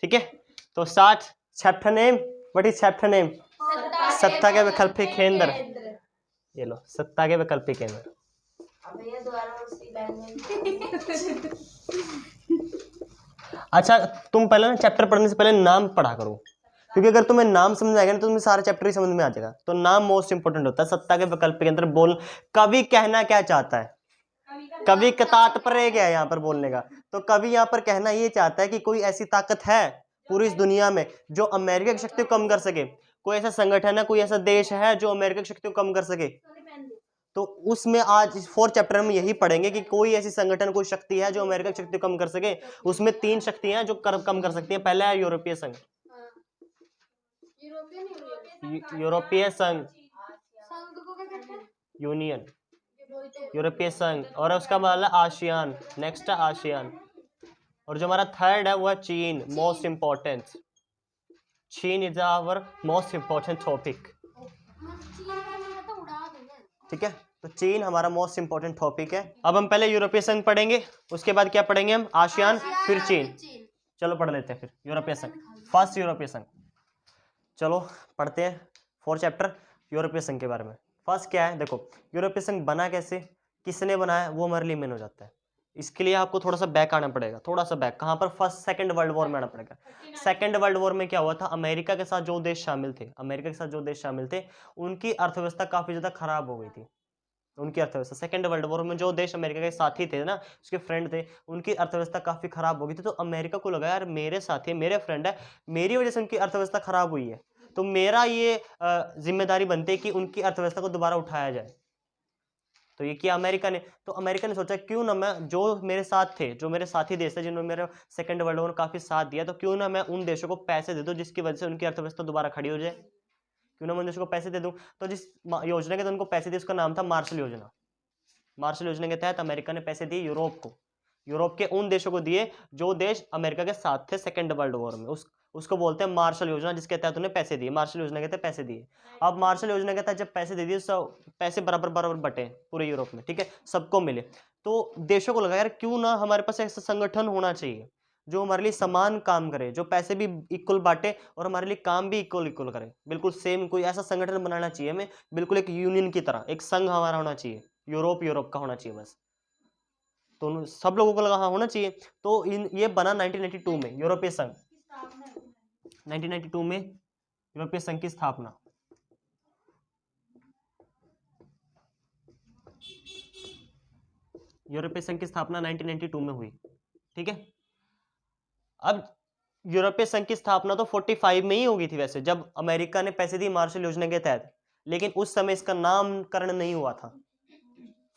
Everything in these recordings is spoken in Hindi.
ठीक है, तो start. Chapter name, what is chapter name? सत्ता के वैकल्पिक केंद्र। ये लो, सत्ता के वैकल्पिक केंद्र। अच्छा, तुम पहले ना चैप्टर पढ़ने से पहले नाम पढ़ा करो, क्योंकि अगर तुम्हें नाम समझ आएगा ना तो तुम्हें सारा चैप्टर ही समझ में आ जाएगा। तो नाम मोस्ट इंपोर्टेंट होता है। सत्ता के विकल्प के अंदर बोल, कवि कहना क्या चाहता है? कवि का तात्पर्य क्या है यहाँ पर बोलने का? तो कवि यहाँ पर कहना ये चाहता है कि कोई ऐसी ताकत है पूरी इस दुनिया में जो अमेरिका की शक्ति को कम कर सके। कोई ऐसा संगठन है, कोई ऐसा देश है जो अमेरिका की शक्ति को कम कर सके। तो उसमें आज इस 4 चैप्टर में यही पढ़ेंगे कि कोई ऐसी संगठन, कोई शक्ति है जो अमेरिका की शक्ति को कम कर सके। उसमें 3 शक्तियां हैं जो कम कर सकती हैं। पहला है यूरोपीय संघ, यूरोपीय संघ, यूनियन, यूरोपीय संघ। और उसका मतलब आसियान, नेक्स्ट है आसियान। और जो हमारा थर्ड है वो है चीन, मोस्ट इंपॉर्टेंट। चीन is our most important topic. ठीक है, तो चीन हमारा मोस्ट इंपॉर्टेंट टॉपिक है। अब हम पहले यूरोपीय संघ पढ़ेंगे, उसके बाद क्या पढ़ेंगे हम? आसियान, फिर चीन। चलो पढ़ लेते हैं फिर यूरोपीय संघ। फर्स्ट यूरोपीय संघ, चलो पढ़ते हैं 4 चैप्टर यूरोपीय संघ के बारे में। फर्स्ट क्या है, देखो यूरोपीय संघ बना कैसे, किसने बनाया, वो हमारे लिए मेन हो जाता है। इसके लिए आपको थोड़ा सा बैक आना पड़ेगा, थोड़ा सा बैक। कहाँ पर? फर्स्ट सेकंड वर्ल्ड वॉर में आना पड़ेगा। सेकंड वर्ल्ड वॉर में क्या हुआ था? अमेरिका के साथ जो देश शामिल थे, अमेरिका के साथ जो देश शामिल थे, उनकी अर्थव्यवस्था काफी ज्यादा खराब हो गई थी। उनकी अर्थव्यवस्था सेकंड वर्ल्ड वॉर में जो देश अमेरिका के साथी थे ना, उसके फ्रेंड थे, उनकी अर्थव्यवस्था काफी खराब हो गई थी। तो अमेरिका को लगा यार मेरे साथी, मेरे फ्रेंड है, मेरी वजह से उनकी अर्थव्यवस्था खराब हुई है, तो मेरा ये जिम्मेदारी बनती है कि उनकी अर्थव्यवस्था को दोबारा उठाया जाए। तो ये किया अमेरिका ने। तो अमेरिका ने सोचा क्यों ना मैं, जो मेरे साथ थे, जो मेरे साथी देश थे जिन्होंने मेरे सेकंड वर्ल्ड वॉर में काफी साथ दिया, तो क्यों ना मैं उन देशों को पैसे दे दूं जिसकी वजह से उनकी अर्थव्यवस्था दोबारा खड़ी हो जाए। क्यों ना मैं उन देशों को पैसे दे दूं। तो जिस योजना के तो उनको पैसे दिए उसका नाम था मार्शल योजना। मार्शल योजना के तहत अमेरिका ने पैसे दिए यूरोप को, यूरोप के उन देशों को दिए जो देश अमेरिका के साथ थे सेकंड वर्ल्ड वॉर में। उसको बोलते हैं मार्शल योजना, जिसके तहत उन्हें पैसे दिए। मार्शल योजना के तहत पैसे दिए। अब मार्शल योजना के तहत जब पैसे दे दिए, सब पैसे बराबर बराबर बटे पूरे यूरोप में, ठीक है, सबको मिले। तो देशों को लगा यार क्यों ना हमारे पास ऐसा संगठन होना चाहिए जो हमारे लिए समान काम करे, जो पैसे भी इक्वल बांटे और हमारे लिए काम भी इक्वल इक्वल करे, बिल्कुल सेम। कोई ऐसा संगठन बनाना चाहिए हमें, बिल्कुल एक यूनियन की तरह, एक संघ हमारा होना चाहिए, यूरोप यूरोप का होना चाहिए बस। तो सब लोगों को लगा हाँ होना चाहिए। तो ये बना 1992 में यूरोपीय संघ। 1992 में यूरोपीय संघ की स्थापना। यूरोपीय संघ की स्थापना 1992 में हुई, ठीक है। अब यूरोपीय संघ की स्थापना तो 45 में ही हो गई थी वैसे, जब अमेरिका ने पैसे दिए मार्शल योजना के तहत, लेकिन उस समय इसका नामकरण नहीं हुआ था।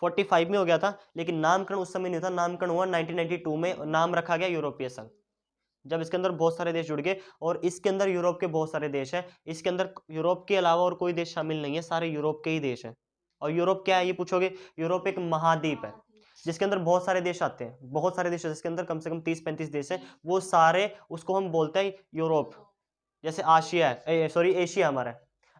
45 में हो गया था, लेकिन नामकरण उस समय नहीं हुआ था। नामकरण हुआ 1992 में, नाम रखा गया यूरोपीय संघ, जब इसके अंदर बहुत सारे देश जुड़ गए। और इसके अंदर यूरोप के बहुत सारे देश हैं। इसके अंदर यूरोप के अलावा और कोई देश शामिल नहीं है, सारे यूरोप के ही देश हैं। और यूरोप क्या है ये पूछोगे, यूरोप एक महाद्वीप है जिसके अंदर बहुत सारे देश आते हैं, बहुत सारे देश, जिसके अंदर कम से कम 30-35 देश हैं। वो सारे, उसको हम बोलते हैं यूरोप। जैसे आशिया है, सॉरी एशिया हमारा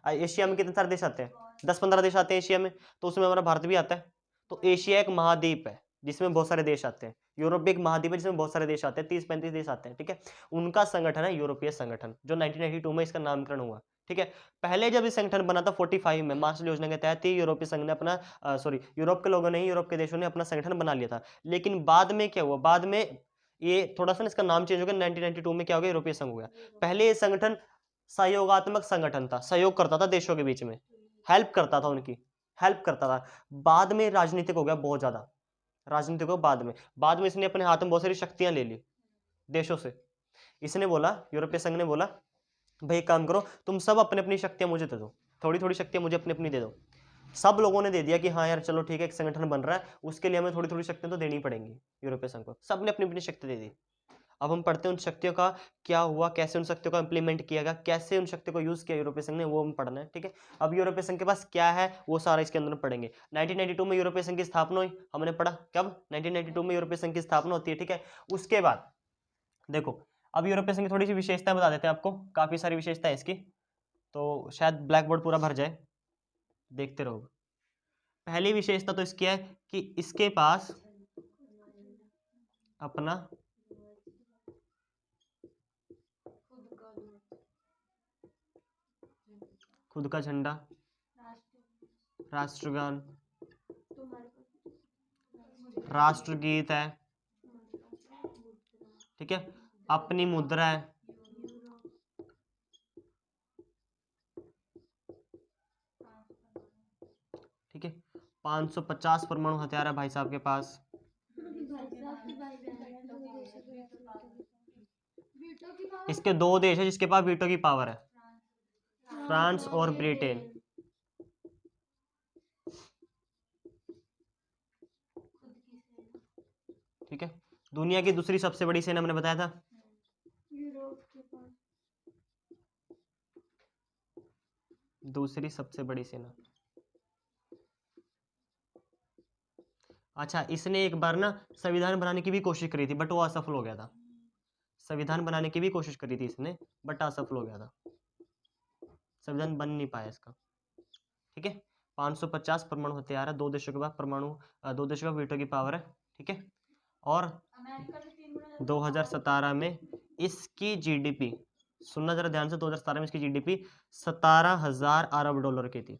है। एशिया में कितने सारे देश आते हैं? 10-15 देश आते हैं एशिया में, तो उसमें हमारा भारत भी आता है। तो एशिया एक महाद्वीप है जिसमें बहुत सारे देश आते हैं। यूरोप भी एक महाद्वीप है जिसमें बहुत सारे देश आते हैं, 30-35 देश आते हैं, ठीक है। उनका संगठन है यूरोपीय संगठन, जो 1992 में इसका नामकरण हुआ, ठीक है। पहले जब ये संगठन बना था 45 में, मार्शल योजना के तहत ही यूरोपीय संघ ने अपना, सॉरी यूरोप के लोगों ने ही, यूरोप के देशों ने अपना संगठन बना लिया था। लेकिन बाद में क्या हुआ, बाद में ये थोड़ा सा इसका नाम चेंज हो गया। 1992 में क्या हो गया, यूरोपीय संघ हो गया। पहले ये संगठन सहयोगात्मक संगठन था, सहयोग करता था देशों के बीच में, हेल्प करता था, उनकी हेल्प करता था। बाद में राजनीतिक हो गया बहुत ज्यादा, राजनीतिक हो बाद में इसने अपने हाथ में बहुत सारी शक्तियां ले ली देशों से। इसने बोला, यूरोपीय संघ ने बोला भाई एक काम करो, तुम सब अपनी अपनी शक्तियां मुझे दे दो, थोड़ी थोड़ी शक्तियां मुझे अपनी अपनी दे दो। सब लोगों ने दे दिया कि हाँ यार चलो ठीक है, एक संगठन बन रहा है, उसके लिए हमें थोड़ी थोड़ी शक्तियां तो देनी पड़ेंगी यूरोपीय संघ को। सबने अपनी अपनी शक्ति दे दी। अब हम पढ़ते हैं उन शक्तियों का क्या हुआ, कैसे उन शक्तियों का इंप्लीमेंट किया गया, कैसे उन शक्तियों को यूज किया यूरोपीय संघ ने, वो हम पढ़ना है, ठीक है। अब यूरोपीय संघ के पास क्या है वो सारा इसके अंदर पढ़ेंगे। 1992 में यूरोपीय संघ की स्थापना हुई, हमने पढ़ा कब, 1992 में यूरोपीय संघ की स्थापना होती है, ठीक है। उसके बाद देखो, अब यूरोपीय संघ की थोड़ी सी विशेषताएं बता देते हैं आपको, काफी सारी विशेषता है इसकी, तो शायद ब्लैक बोर्ड पूरा भर जाए, देखते रहो। पहली विशेषता तो इसकी है कि इसके पास अपना खुद का झंडा, राष्ट्रगान, राष्ट्रगीत है, ठीक है, अपनी मुद्रा है, ठीक है, 550 परमाणु हथियार है भाई साहब के पास। इसके दो देश है जिसके पास वीटो की पावर है, फ्रांस और ब्रिटेन। ठीक है, दुनिया की दूसरी सबसे बड़ी सेना मैंने बताया था, दूसरी सबसे बड़ी सेना। अच्छा, इसने एक बार ना संविधान बनाने की भी कोशिश करी थी बट वो असफल हो गया था। संविधान बनाने की भी कोशिश करी थी इसने बट असफल हो गया था, संविधान बन नहीं पाया इसका। ठीक है, 550 परमाणु हथियार है, दो देशों के पास दो देशों का वीटो की पावर है। ठीक है, और 2017 में इसकी जीडीपी, सुनना जरा ध्यान से, 2017 में इसकी जीडीपी 17,000 अरब डॉलर की थी।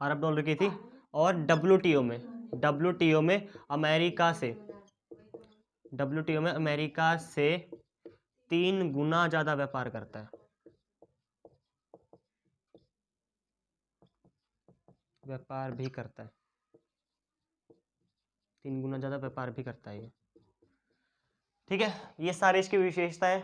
अरब डॉलर की थी। और डब्ल्यूटीओ में अमेरिका से 3 गुना ज्यादा व्यापार करता है, व्यापार भी करता है, 3 गुना ज्यादा व्यापार भी करता है ये। ठीक है, ये सारे इसकी विशेषताएं।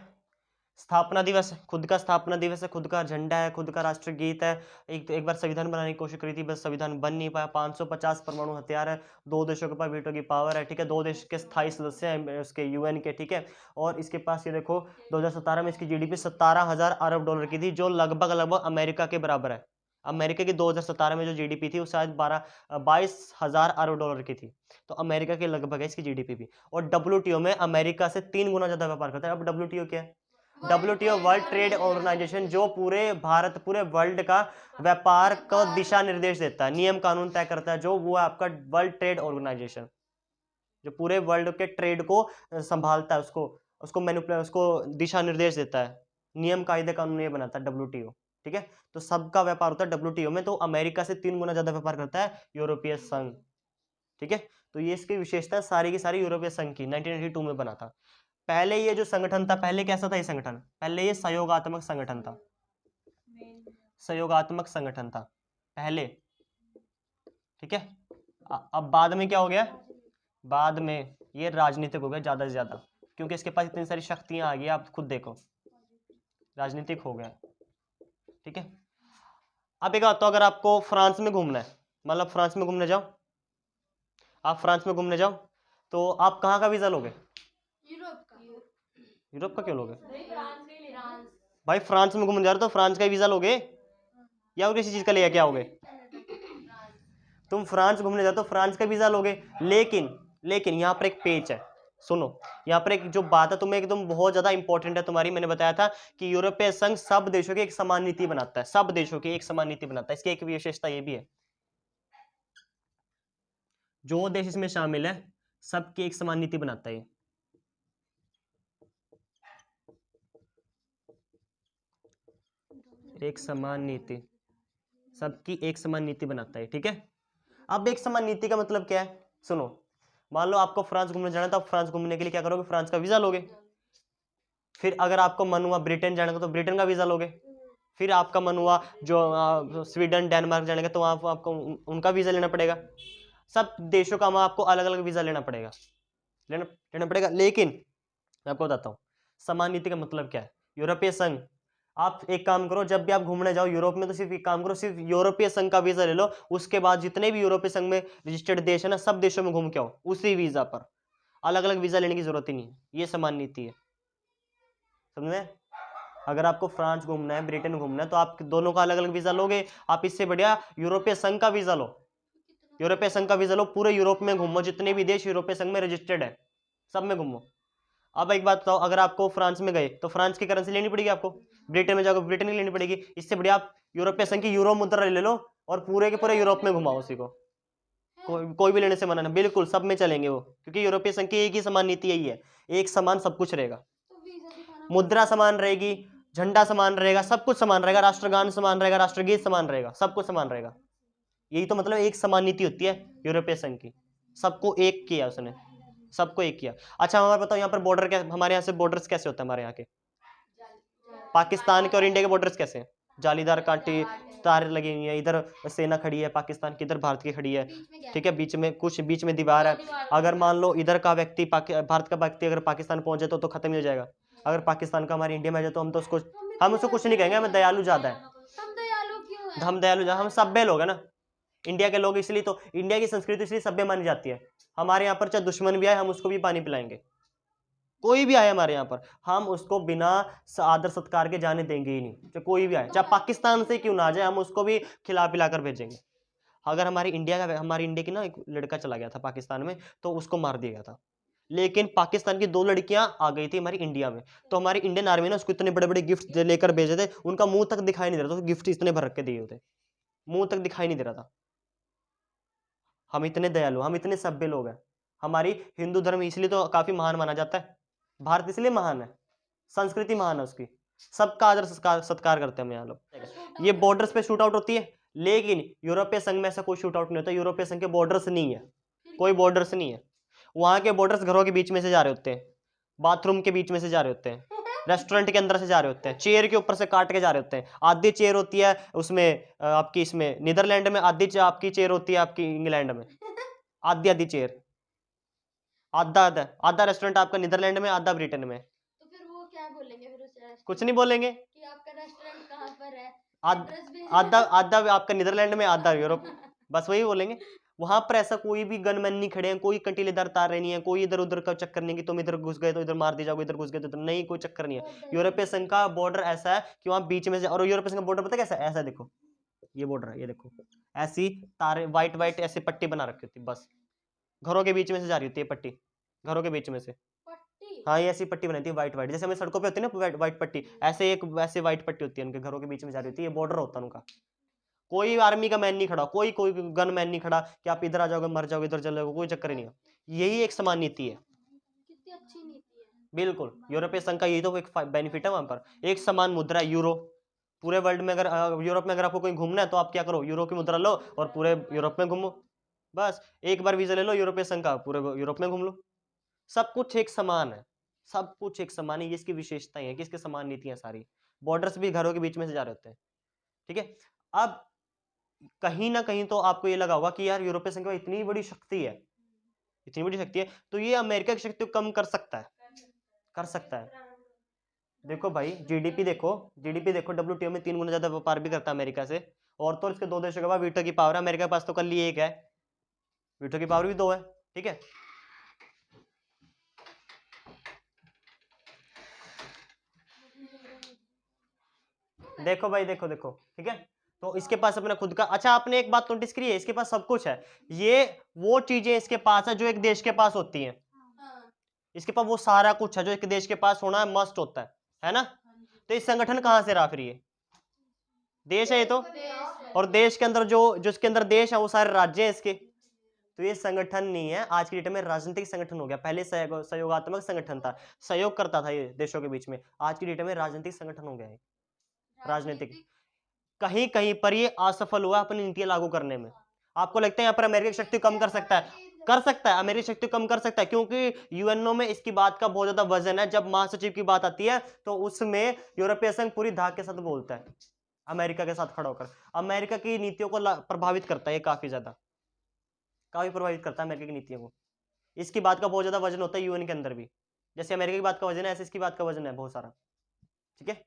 स्थापना दिवस, खुद का स्थापना दिवस है, खुद का झंडा है, खुद का राष्ट्रगीत है। एक बार संविधान बनाने की कोशिश करी थी, बस संविधान बन नहीं पाया। 550 परमाणु हथियार है, दो देशों के पास वीटो की पावर है। ठीक है, दो देश के स्थायी सदस्य हैं उसके यूएन के। ठीक है, और इसके पास ये देखो 2017 में इसकी जीडीपी 17,000 अरब डॉलर की थी, जो लगभग अमेरिका के बराबर है। अमेरिका की 2017 में जो जीडीपी थी वो शायद 22,000 अरब डॉलर की थी, तो अमेरिका के लगभग है इसकी जीडीपी भी। और डब्ल्यूटीओ में अमेरिका से 3 गुना ज्यादा व्यापार करता है। अब डब्ल्यूटीओ क्या है? डब्ल्यूटीओ वर्ल्ड ट्रेड ऑर्गेनाइजेशन, जो पूरे वर्ल्ड का व्यापार का दिशा निर्देश देता है, नियम कानून तय करता है, जो वो है आपका वर्ल्ड ट्रेड ऑर्गेनाइजेशन, जो पूरे वर्ल्ड के ट्रेड को संभालता है, उसको दिशा निर्देश देता है, नियम कायदे कानून ये बनाता है डब्ल्यूटीओ। ठीक है, तो सबका व्यापार होता है डब्ल्यूटीओ में। तो अमेरिका से 3 गुना ज्यादा व्यापार करता है यूरोपीय संघ। ठीक है, तो ये इसकी विशेषता सारी की सारी यूरोपीय संघ की 1982 में बना था। पहले ये जो संगठन था, पहले कैसा था ये संगठन? पहले ये सहयोगात्मक संगठन था, सहयोगात्मक संगठन था पहले। ठीक है, अब बाद में क्या हो गया? बाद में ये राजनीतिक हो गया ज्यादा से ज्यादा, क्योंकि इसके पास इतनी सारी शक्तियां आ गई, आप खुद देखो, राजनीतिक हो गया। ठीक है, अब एक बात, तो अगर आपको फ्रांस में घूमना है, मतलब फ्रांस में घूमने जाओ, आप फ्रांस में घूमने जाओ, तो आप कहाँ का वीजा लोगे? यूरोप का क्यों लोगे भाई? फ्रांस में घूमने जा रहे हो तो फ्रांस का वीजा लोगे या और किसी चीज का ले क्या आओगे? तुम फ्रांस घूमने जाते हो फ्रांस का वीजा लोगे, लेकिन यहाँ पर एक पेच है, सुनो, यहाँ पर एक जो बात है तुम्हें एकदम बहुत ज्यादा इंपॉर्टेंट है तुम्हारी। मैंने बताया था कि यूरोपीय संघ सब देशों की एक समान नीति बनाता है, सब देशों की एक समान नीति बनाता है। इसकी एक विशेषता ये भी है, जो देश इसमें शामिल है सबकी एक समान नीति बनाता है, एक समान नीति, सबकी एक समान नीति बनाता है। ठीक है, अब एक समान नीति का मतलब क्या है? सुनो, मान लो आपको फ्रांस घूमने जाना है, तो आप फ्रांस घूमने के लिए क्या करोगे? फ्रांस का वीजा लोगे। फिर अगर आपको मन हुआ ब्रिटेन जाने का तो ब्रिटेन का वीजा लोगे। फिर आपका मन हुआ जो स्वीडन डेनमार्क जाने का, तो आपको उनका वीजा लेना पड़ेगा। सब देशों का आपको अलग अलग वीजा लेना पड़ेगा, लेकिन मैं आपको बताता हूँ समान नीति का मतलब क्या है। यूरोपीय संघ, आप एक काम करो, जब भी आप घूमने जाओ यूरोप में, तो सिर्फ एक काम करो, सिर्फ यूरोपीय संघ का वीजा ले लो। उसके बाद जितने भी यूरोपीय संघ में रजिस्टर्ड देश है ना, सब देशों में घूम के आओ उसी वीजा पर, अलग अलग वीजा लेने की जरूरत ही नहीं है। ये समान नीति है, समझ में? अगर आपको फ्रांस घूमना है, ब्रिटेन घूमना है, तो आप दोनों का अलग अलग वीजा लोगे। आप इससे बढ़िया यूरोपीय संघ का वीजा लो, यूरोपीय संघ का वीजा लो, पूरे यूरोप में घूमो, जितने भी देश यूरोपीय संघ में रजिस्टर्ड है सब में घूमो। अब एक बात बताओ, अगर आपको फ्रांस में गए तो फ्रांस की करेंसी लेनी पड़ेगी आपको, ब्रिटेन में जाओगे ब्रिटेन की लेनी पड़ेगी। इससे बढ़िया आप यूरोपीय संघ की यूरो मुद्रा ले लो और पूरे के पूरे यूरोप में घुमाओ उसी को। कोई भी लेने से मना नहीं, बिल्कुल सब में चलेंगे वो, क्योंकि यूरोपीय संघ की एक ही समान नीति यही है, एक समान सब कुछ रहेगा, मुद्रा समान रहेगी, झंडा समान रहेगा, सब कुछ समान रहेगा, राष्ट्रगान समान रहेगा, राष्ट्रगीत समान रहेगा, सब कुछ समान रहेगा। यही तो मतलब एक समान नीति होती है यूरोपीय संघ की, सबको एक किया उसने, सबको एक किया। अच्छा हमारे बताओ यहाँ पर बॉर्डर क्या, हमारे यहाँ से बॉर्डर्स कैसे होते हैं हमारे यहाँ के, पाकिस्तान के और इंडिया के बॉर्डर्स कैसे हैं, जालीदार कांटे तार लगी हुई है, इधर सेना खड़ी है पाकिस्तान की, इधर भारत की खड़ी है, ठीक है, बीच में कुछ, बीच में दीवार है। अगर मान लो इधर का व्यक्ति भारत का व्यक्ति अगर पाकिस्तान पहुंच जाए तो खत्म ही हो जाएगा। अगर पाकिस्तान का हमारे इंडिया में आ जाए तो हम तो उसको, हम उसको कुछ नहीं कहेंगे, हमें दयालु ज्यादा है, हम दयालु, हम सभ्य लोग है ना इंडिया के लोग, इसलिए तो इंडिया की संस्कृति इसलिए सभ्य मानी जाती है। हमारे यहाँ पर चाहे दुश्मन भी आए हम उसको भी पानी पिलाएंगे, कोई भी आए हमारे यहाँ पर हम उसको बिना आदर सत्कार के जाने देंगे ही नहीं, चाहे कोई भी आए, चाहे पाकिस्तान से क्यों ना आ जाए हम उसको भी खिला पिला कर भेजेंगे। अगर हमारी इंडिया की ना एक लड़का चला गया था पाकिस्तान में तो उसको मार दिया गया था, लेकिन पाकिस्तान की 2 लड़कियां आ गई थी हमारी इंडिया में, तो हमारी इंडियन आर्मी ने उसको इतने बड़े बड़े गिफ्ट लेकर भेजे थे, उनका मुंह तक दिखाई नहीं दे रहा था, गिफ्ट इतने भर के दिए थे, मुंह तक दिखाई नहीं दे रहा था। हम इतने दयालु, हम इतने सभ्य लोग हैं। हमारी हिंदू धर्म इसलिए तो काफी महान माना जाता है, भारत इसलिए महान है, संस्कृति महान है उसकी, सबका आदर सत्कार करते हैं हम यहाँ लोग। ये बॉर्डर्स पे शूट आउट होती है, लेकिन यूरोपीय संघ में ऐसा कोई शूट आउट नहीं होता, यूरोपीय संघ के बॉर्डर्स नहीं है, कोई बॉर्डर्स नहीं है, वहां के बॉर्डर्स घरों के बीच में से जा रहे होते हैं, बाथरूम के बीच में से जा रहे होते हैं, रेस्टोरेंट के अंदर से जा रहे होते हैं, चेयर के ऊपर से काट के जा रहे होते हैं। आधी चेयर होती है उसमें आपकी इसमें नीदरलैंड में, आधी आपकी चेयर होती है आपकी इंग्लैंड में, आधी आधी चेयर, आधा आधा आधा रेस्टोरेंट आपका नीदरलैंड में, आधा ब्रिटेन में। तो फिर वो क्या बोलेंगे फिर उस कुछ नहीं बोलेंगे कि आपका रेस्टोरेंट कहाँ पर है, आधा आधा आपका नीदरलैंड में, आधा यूरोप, बस वही बोलेंगे। वहां पर ऐसा कोई भी गनमैन नहीं खड़े हैं, कोई कंटीलेदार तार नहीं है, कोई इधर उधर का चक्कर नहीं कि तुम इधर घुस गए तो इधर मार दी जाओगे, इधर घुस गए तो इधर, नहीं, कोई चक्कर नहीं है। यूरोपीय संघ का बॉर्डर ऐसा है कि वहां बीच में से, और यूरोपीय संघ का बॉर्डर पता है कैसा है, ऐसा देखो, ये बॉर्डर है, ये देखो, ऐसी तारे व्हाइट व्हाइट ऐसे पट्टी बना रखी होती, बस घरों के बीच में से जा रही होती है पट्टी, घरों के बीच में से, हाँ ये ऐसी पट्टी बनाती है व्हाइट व्हाइट, जैसे हमें सड़कों पे होती है ना व्हाइट पट्टी, ऐसे एक वैसे व्हाइट पट्टी होती है उनके घरों के बीच में जा रही होती है, ये बॉर्डर होता है उनका। कोई आर्मी का मैन नहीं खड़ा, कोई गन मैन नहीं खड़ा कि आप इधर आ जाओगे मर जाओगे, इधर चले जाओगे, कोई चक्कर ही नहीं है। यही एक समान नीति है, कितनी अच्छी नीति है। बिल्कुल यूरोपीय संघ का यही तो एक बेनिफिट है वहां पर, एक समान मुद्रा यूरो। पूरे वर्ल्ड में अगर यूरोप में अगर आपको कहीं घूमना है तो आप क्या करो, यूरो की मुद्रा लो और पूरे यूरोप में घूमो, बस एक बार वीजा ले लो यूरोपीय संघ का, पूरे यूरोप में घूम लो, सब कुछ एक समान है, सब कुछ एक समान है, ये इसकी विशेषताएं हैं कि इसके समान नीतियां सारी, बॉर्डर्स भी घरों के बीच में से जा रहे होते हैं, ठीक है। अब कहीं ना कहीं तो आपको ये लगा होगा कि यार यूरोपीय संघ में इतनी बड़ी शक्ति है, इतनी बड़ी शक्ति है, तो ये अमेरिका की शक्ति को कम कर सकता है, कर सकता है। देखो भाई जीडीपी देखो, जीडीपी देखो, डब्ल्यूटीओ में 3 गुना ज्यादा व्यापार भी करता है अमेरिका से, और तो इसके 2 देशों के पास वीटो की पावर है, अमेरिका के पास तो कल ही 1 है, वीटो की पावर भी 2 है, ठीक है। देखो भाई देखो देखो, ठीक है, तो इसके पास अपना खुद का, अच्छा आपने एक बात नोटिस करी है, इसके पास सब कुछ है, ये वो चीजें इसके पास है जो एक देश के पास होती हैं, इसके पास वो सारा कुछ है जो एक देश के पास होना है, मस्ट होता है ना। तो इस संगठन कहां से रहा फिर, ये देश है ये तो, और देश के अंदर जो जिसके अंदर देश है वो सारे राज्य हैं इसके, तो ये संगठन नहीं है, आज की डेट में राजनीतिक संगठन हो गया, पहले सहयोगात्मक संगठन था, सहयोग करता था ये देशों के बीच में, आज की डेट में राजनीतिक संगठन हो गया है, राजनीतिक। कहीं कहीं पर ये असफल हुआ अपनी नीतियां लागू करने में। आपको लगता है यहाँ पर अमेरिका की शक्ति कम कर सकता है, कर सकता है, अमेरिकी शक्ति कम कर सकता है, क्योंकि यूएनओ में इसकी बात का बहुत ज्यादा वजन है, जब महासचिव की बात आती है तो उसमें यूरोपीय संघ पूरी धाक के साथ बोलता है, अमेरिका के साथ खड़ा होकर, अमेरिका की नीतियों को प्रभावित करता है, ये काफी ज्यादा, काफी प्रभावित करता है अमेरिका की नीतियों को, इसकी बात का बहुत ज्यादा वजन होता है यूएन के अंदर भी, जैसे अमेरिका की बात का वजन है ऐसे इसकी बात का वजन है बहुत सारा, ठीक है।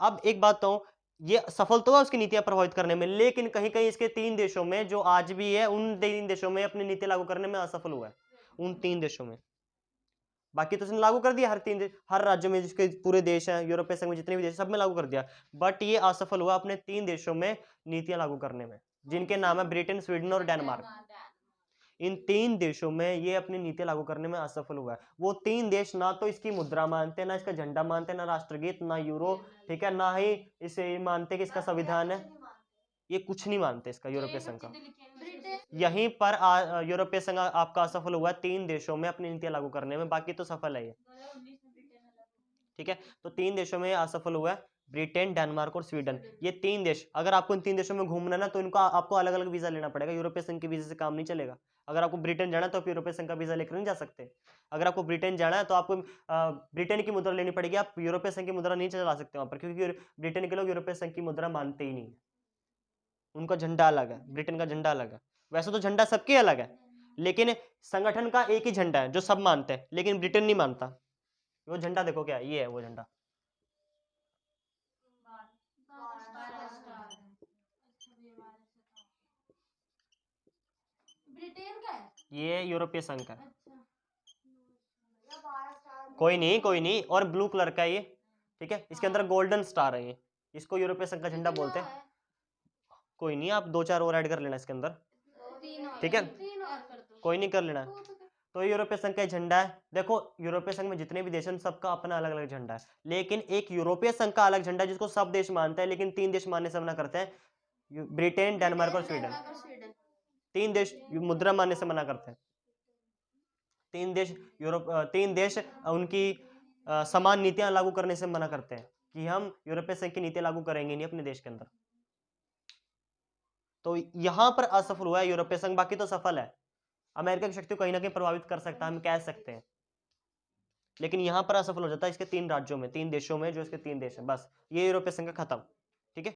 अब एक बात तो, ये सफल तो है उसकी नीतियां प्रभावित करने में, लेकिन कहीं कहीं इसके 3 देशों में जो आज भी है, उन 3 देशों में अपनी नीति लागू करने में असफल हुआ है, उन 3 देशों में। बाकी तो उसने लागू कर दिया, हर राज्य में जिसके पूरे देश हैं, यूरोपीय संघ में जितने भी देश सब में लागू कर दिया, बट ये असफल हुआ अपने 3 देशों में नीतियां लागू करने में, जिनके नाम है ब्रिटेन, स्वीडन और डेनमार्क। इन 3 देशों में ये अपनी नीति लागू करने में असफल हुआ है। वो 3 देश ना तो इसकी मुद्रा मानते, ना इसका झंडा मानते, ना राष्ट्रगीत, ना यूरो, ठीक है, ना ही इसे मानते कि इसका संविधान है, ये कुछ नहीं मानते इसका यूरोपीय संघ का। ब्रिटेन यहीं पर यूरोपीय संघ आपका असफल हुआ 3 देशों में अपनी नीतियां लागू करने में, बाकी तो सफल है ये। ठीक है, तो 3 देशों में असफल हुआ है, ब्रिटेन, डेनमार्क और स्वीडन। ये 3 देश, अगर आपको इन 3 देशों में घूमना है ना, तो इनको आपको अलग अलग वीजा लेना पड़ेगा, यूरोपीय संघ के वीजा से काम नहीं चलेगा। अगर आपको ब्रिटेन जाना है तो आप यूरोपीय संघ का वीजा लेकर नहीं जा सकते। अगर आपको ब्रिटेन जाना है तो आपको ब्रिटेन की मुद्रा लेनी पड़ेगी, आप यूरोपीय संघ की मुद्रा नहीं चला सकते वहां पर, क्योंकि ब्रिटेन के लोग यूरोपीय संघ की मुद्रा मानते ही नहीं है। उनका झंडा अलग है, ब्रिटेन का झंडा अलग है। वैसे तो झंडा सबके अलग है, लेकिन संगठन का एक ही झंडा है जो सब मानते हैं, लेकिन ब्रिटेन नहीं मानता। वो झंडा देखो क्या है, ये है वो झंडा। ब्रिटेन का है। ये यूरोपीय संघ का है। अच्छा कोई नहीं, कोई नहीं, और ब्लू कलर का ये, ठीक है, इसके अंदर गोल्डन स्टार है ये, इसको यूरोपीय संघ का झंडा कितना बोलते हैं। है? कोई नहीं, आप 2-4 और ऐड कर लेना इसके अंदर, 3 और ठीक है, 3 और कर दो। कोई नहीं कर लेना। तो ये यूरोपीय संघ का झंडा है। देखो यूरोपीय संघ में जितने भी देश हैं उन सबका अपना अलग अलग झंडा है, लेकिन एक यूरोपीय संघ का अलग झंडा है जिसको सब देश मानते हैं, लेकिन 3 देश मानने से मना करते हैं, ब्रिटेन, डेनमार्क और स्वीडन। डेनमार्क और स्वीडन। 3 देश मुद्रा मानने से मना करते हैं। 3 देश उनकी समान नीतियां लागू करने से मना करते हैं कि हम यूरोपीय संघ की नीतियां लागू करेंगे नहीं अपने देश के अंदर। तो यहां पर असफल हुआ है यूरोपीय संघ, बाकी तो सफल है। अमेरिका की शक्ति को कहीं ना कहीं प्रभावित कर सकता है, हम कह सकते हैं, लेकिन यहां पर असफल हो जाता है इसके 3 राज्यों में, 3 देशों में, जो इसके 3 देश हैं। बस ये यूरोपीय संघ खत्म।